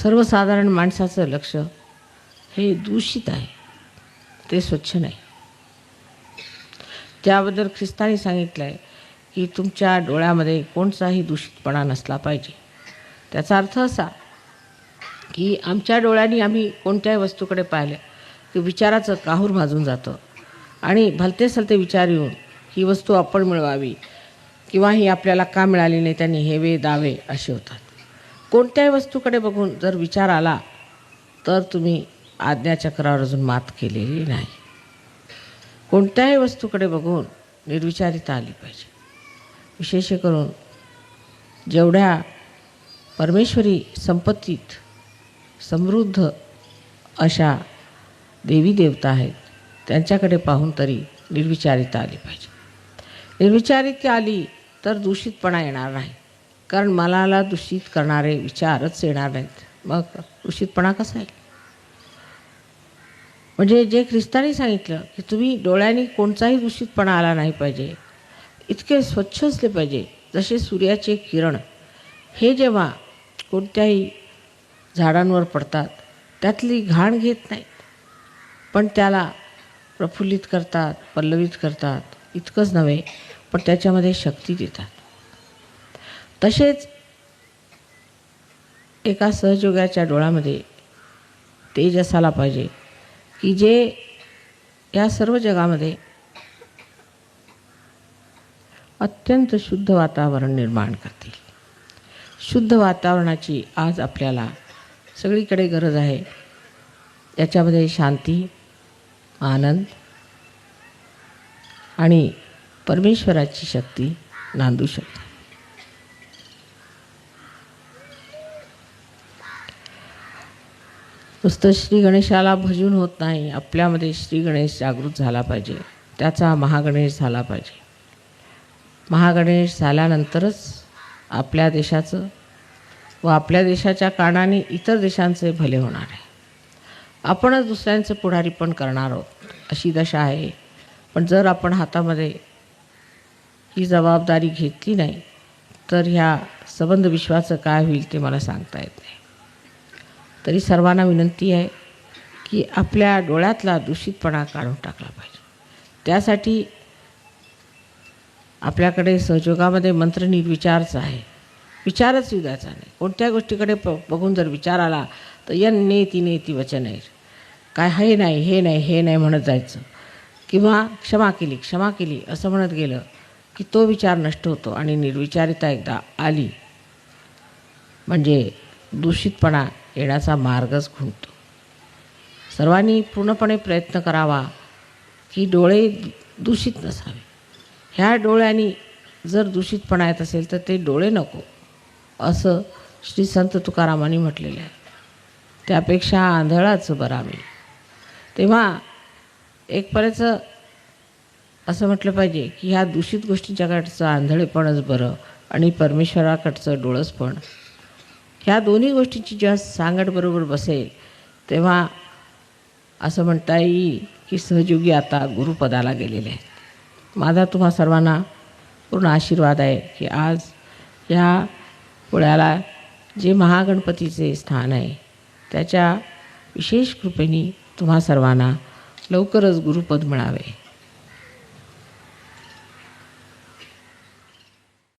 सर्वसाधारण माणसाचं लक्ष हे दूषित आहे, ते स्वच्छ नाही. त्याबद्दल ख्रिस्ताने सांगितलं आहे की तुमच्या डोळ्यामध्ये कोणताही दूषितपणा नसला पाहिजे. त्याचा अर्थ असा की आमच्या डोळ्यांनी आम्ही कोणत्याही वस्तूकडे पाहिलं की विचाराचं काहूर भाजून जातं आणि भलते सलते विचार येऊन ही वस्तू आपण मिळवावी किंवा ही आपल्याला का मिळाली नाही, त्यांनी हेवे दावे असे होतात. कोणत्याही वस्तूकडे बघून जर विचार आला तर तुम्ही आज्ञाचक्रावर अजून मात केलेली नाही. कोणत्याही वस्तूकडे बघून निर्विचारिता आली पाहिजे. विशेष करून जेवढ्या परमेश्वरी संपत्तीत समृद्ध अशा देवी देवता आहेत त्यांच्याकडे पाहून तरी निर्विचारिता आली पाहिजे. निर्विचारिता आली तर दूषितपणा येणार नाही, कारण मनाला दूषित करणारे विचारच येणार नाहीत. मग दूषितपणा कसा येईल? म्हणजे जे ख्रिस्ताने सांगितलं की तुम्ही डोळ्यांनी कोणताही दूषितपणा आला नाही पाहिजे, इतके स्वच्छ असले पाहिजे जसे सूर्याचे किरण हे जेव्हा कोणत्याही झाडांवर पडतात त्यातली घाण घेत नाहीत, पण त्याला प्रफुल्लित करतात, पल्लवित करतात. इतकंच नव्हे पण त्याच्यामध्ये शक्ती देतात. तसेच एका सहयोगाच्या डोळ्यामध्ये तेज असायला पाहिजे की जे या सर्व जगामध्ये अत्यंत शुद्ध वातावरण निर्माण करतील. शुद्ध वातावरणाची आज आपल्याला सगळीकडे गरज आहे. याच्यामध्ये शांती, आनंद आणि परमेश्वराची शक्ती नांदू शकते. नुसतं श्री गणेशाला भजून होत नाही, आपल्यामध्ये श्री गणेश जागृत झाला पाहिजे. त्याचा महागणेश झाला पाहिजे. महागणेश झाल्यानंतरच आपल्या देशाचं व आपल्या देशाच्या कारणाने इतर देशांचे भले होणार आहे. आपणच दुसऱ्यांचं पुढारी पण करणार आहोत अशी दशा आहे. पण जर आपण हातामध्ये ही जबाबदारी घेतली नाही तर ह्या संबंध विश्वाचं काय होईल ते मला सांगता येत नाही. तरी सर्वांना विनंती आहे की आपल्या डोळ्यातला दूषितपणा काढून टाकला पाहिजे. त्यासाठी आपल्याकडे सहयोगामध्ये मंत्र निर्विचारच आहे. विचारच येऊ द्यायचा नाही. कोणत्या गोष्टीकडे बघून जर विचार आला तर नेती नेती वचन आहे, काय हे नाही हे नाही हे नाही म्हणत जायचं किंवा क्षमा केली असं म्हणत गेलं की तो विचार नष्ट होतो आणि निर्विचारिता एकदा आली म्हणजे दूषितपणा येण्याचा मार्गच खुंटतो. सर्वांनी पूर्णपणे प्रयत्न करावा की डोळे दूषित नसावे. ह्या डोळ्यांनी जर दूषितपणा येत असेल तर ते डोळे नको असं श्री संत तुकारामांनी म्हटलेलं आहे. त्यापेक्षा आंधळाच बरावे. तेव्हा एक बरेचं असं म्हटलं पाहिजे की ह्या दूषित गोष्टींच्याकडचं आंधळेपणच बरं आणि परमेश्वराकडचं डोळस पण. ह्या दोन्ही गोष्टींची जेव्हा सांगड बरोबर बसेल तेव्हा असं म्हणता येईल की सहयोगी आता गुरुपदाला गेलेले आहेत. माझा तुम्हा सर्वांना पूर्ण आशीर्वाद आहे की आज ह्या पुण्याला जे महागणपतीचे स्थान आहे त्याच्या विशेष कृपेने तुम्हा सर्वांना लवकरच गुरुपद मिळावे.